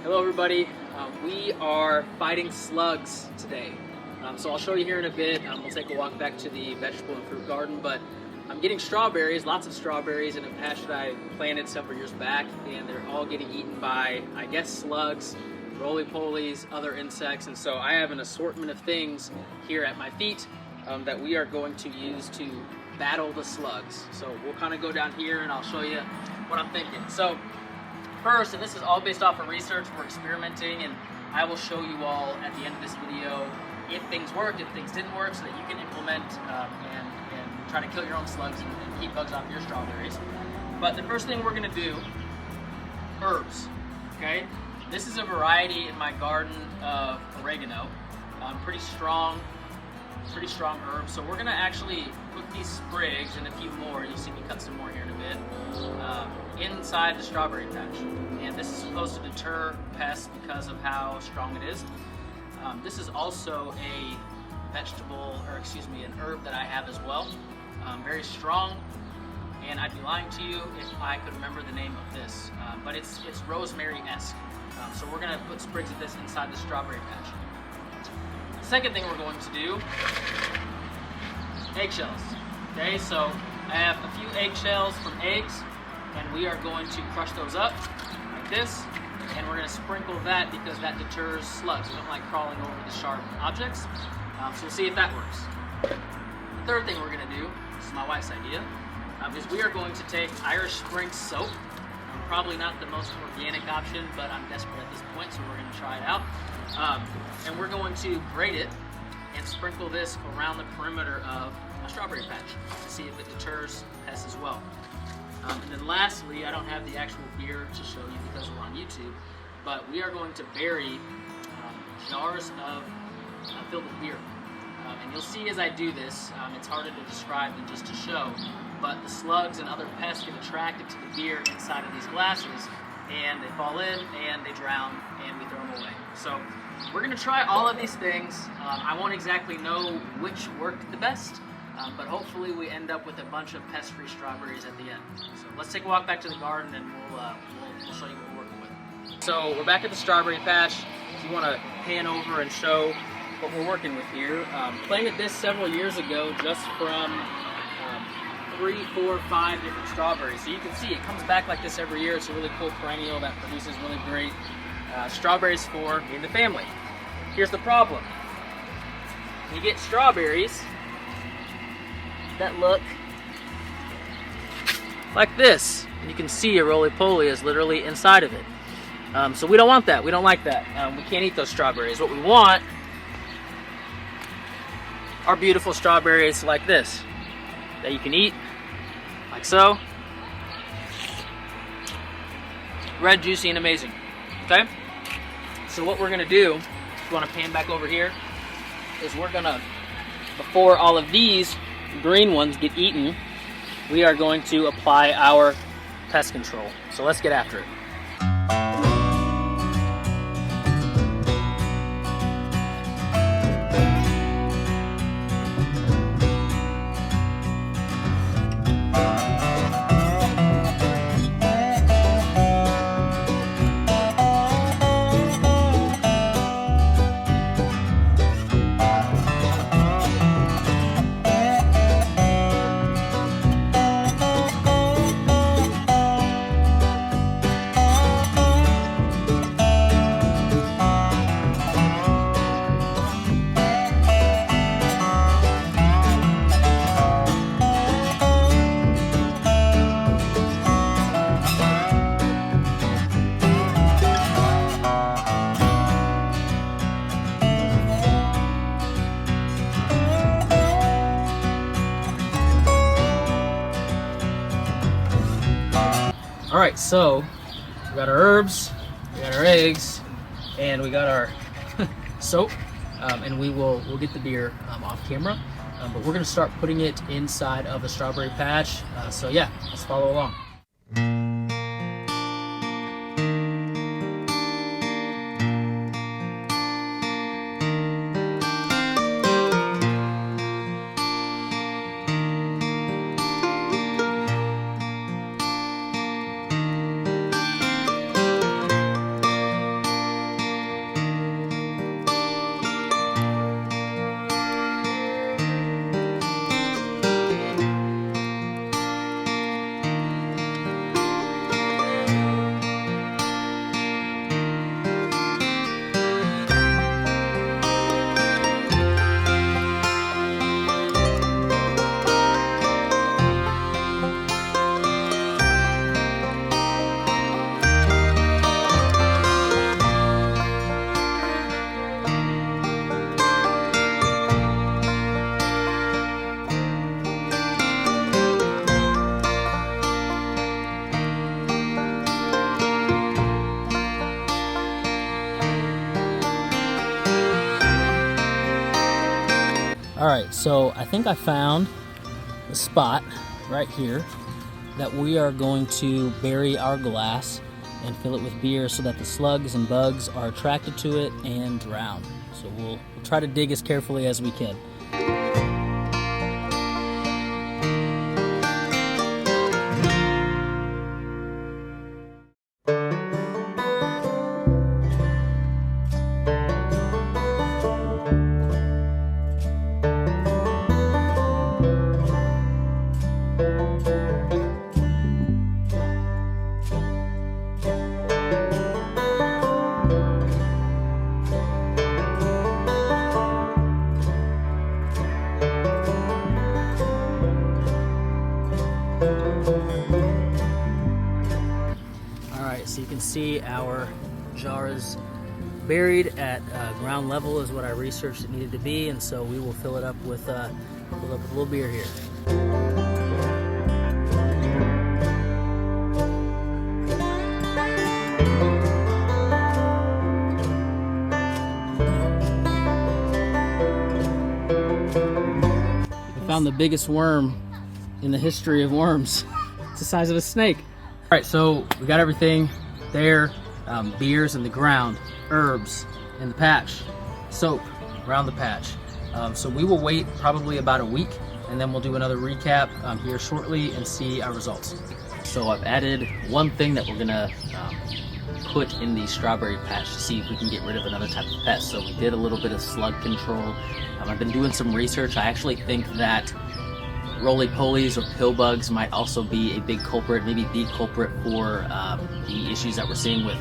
Hello everybody, we are fighting slugs today. So I'll show you here in a bit. We'll take a walk back to the vegetable and fruit garden, but I'm getting strawberries, lots of strawberries in a patch that I planted several years back, and they're all getting eaten by, I guess, slugs, roly-polies, other insects, and so I have an assortment of things here at my feet that we are going to use to battle the slugs. So we'll kind of go down here and I'll show you what I'm thinking. So first, and this is all based off of research, we're experimenting, and I will show you all at the end of this video if things worked, if things didn't work, so that you can implement and try to kill your own slugs and keep bugs off your strawberries. But the first thing we're going to do, herbs, okay? This is a variety in my garden of oregano, pretty strong herbs. So we're going to actually put these sprigs and a few more, you'll see me cut some more here in a bit, inside the strawberry patch. And this is supposed to deter pests because of how strong it is. This is also a an herb that I have as well. Very strong, and I'd be lying to you if I could remember the name of this, but it's rosemary-esque. So we're gonna put sprigs of this inside the strawberry patch. The second thing we're going to do, eggshells. Okay, so I have a few eggshells from eggs, and we are going to crush those up like this, and we're going to sprinkle that because that deters slugs. We don't like crawling over the sharp objects, so we'll see if that works. The third thing we're going to do, this is my wife's idea, is we are going to take Irish Spring soap. Probably not the most organic option, but I'm desperate at this point, so we're going to try it out. And we're going to grate it and sprinkle this around the perimeter of my strawberry patch to see if it deters pests as well. And then lastly, I don't have the actual beer to show you because we're on YouTube, but we are going to bury jars filled with beer. And you'll see as I do this, it's harder to describe than just to show, but the slugs and other pests get attracted to the beer inside of these glasses, and they fall in, and they drown, and we throw them away. So we're going to try all of these things. I won't exactly know which worked the best, but hopefully we end up with a bunch of pest-free strawberries at the end. So let's take a walk back to the garden, and we'll show you what we're working with. So we're back at the strawberry patch. If you want to pan over and show what we're working with here. Planted this several years ago just from 3, 4, 5 different strawberries. So you can see it comes back like this every year. It's a really cool perennial that produces really great strawberries for me and the family. Here's the problem. You get strawberries that look like this. And you can see a roly-poly is literally inside of it. So we don't want that. We don't like that. We can't eat those strawberries. What we want are beautiful strawberries like this that you can eat, like so. Red, juicy, and amazing. Okay? So what we're gonna do, if you wanna pan back over here, is we're gonna, before all of these green ones get eaten, we are going to apply our pest control. So let's get after it. Alright, so we got our herbs, we got our eggs, and we got our soap, and we'll get the beer off camera, but we're going to start putting it inside of the strawberry patch, so yeah, let's follow along. Alright, so I think I found the spot right here that we are going to bury our glass and fill it with beer so that the slugs and bugs are attracted to it and drown. So we'll try to dig as carefully as we can. Alright, so you can see our jar is buried at ground level is what I researched it needed to be, and so we will fill it up with a little beer here. We found the biggest worm in the history of worms. It's the size of a snake. All right, so we got everything there, beers in the ground, herbs in the patch, soap around the patch. So we will wait probably about a week, and then we'll do another recap here shortly and see our results. So I've added one thing that we're gonna put in the strawberry patch to see if we can get rid of another type of pest. So we did a little bit of slug control. I've been doing some research. I actually think that roly-polies or pill bugs might also be a big culprit, maybe the culprit for the issues that we're seeing with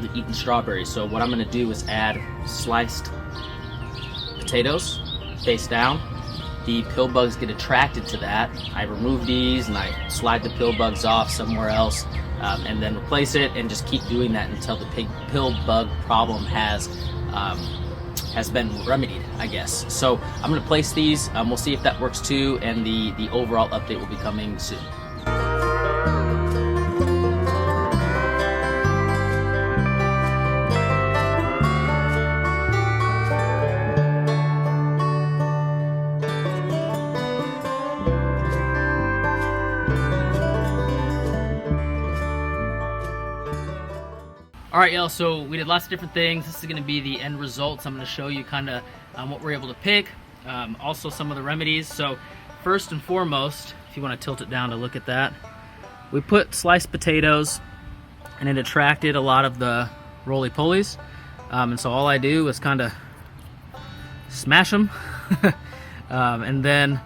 the eating strawberries. So what I'm going to do is add sliced potatoes face down. The pill bugs get attracted to that. I remove these and I slide the pill bugs off somewhere else, and then replace it, and just keep doing that until the pill bug problem has been remedied, I guess. So I'm going to place these. We'll see if that works too, and the overall update will be coming soon. All right, y'all, so we did lots of different things. This is going to be the end results. I'm going to show you kind of what we're able to pick, also some of the remedies. So first and foremost, if you want to tilt it down to look at that, we put sliced potatoes, and it attracted a lot of the roly-polies. And so all I do is kind of smash them and then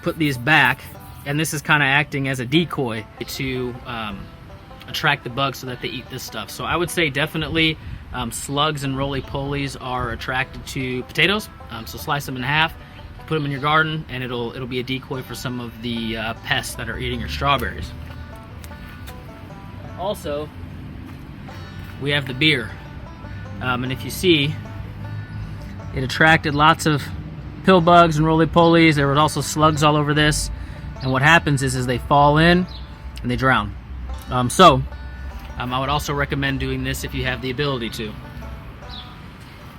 put these back, and this is kind of acting as a decoy to attract the bugs so that they eat this stuff. So I would say definitely slugs and roly-polies are attracted to potatoes. So slice them in half, put them in your garden, and it'll be a decoy for some of the pests that are eating your strawberries. Also, we have the beer, and if you see, it attracted lots of pill bugs and roly-polies. There was also slugs all over this, and what happens is they fall in and they drown. I would also recommend doing this if you have the ability to.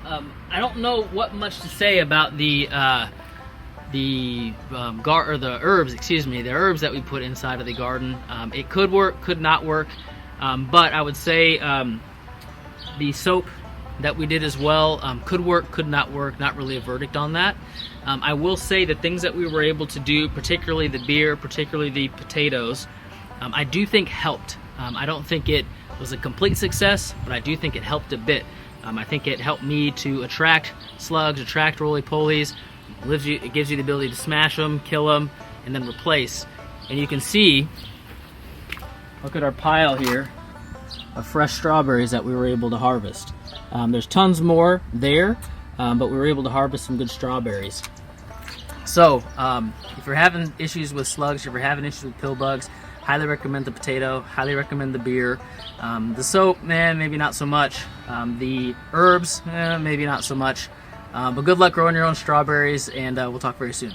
I don't know what much to say about the herbs, excuse me, the herbs that we put inside of the garden. It could work, could not work, but I would say the soap that we did as well could work, could not work. Not really a verdict on that. I will say the things that we were able to do, particularly the beer, particularly the potatoes, I do think helped. I don't think it was a complete success, but I do think it helped a bit. I think it helped me to attract slugs, attract roly-polies. It gives you the ability to smash them, kill them, and then replace. And you can see, look at our pile here of fresh strawberries that we were able to harvest. There's tons more there, but we were able to harvest some good strawberries. So, if you're having issues with slugs, if you're having issues with pill bugs, highly recommend the potato, highly recommend the beer. The soap, maybe not so much. The herbs, maybe not so much. But good luck growing your own strawberries, and we'll talk very soon.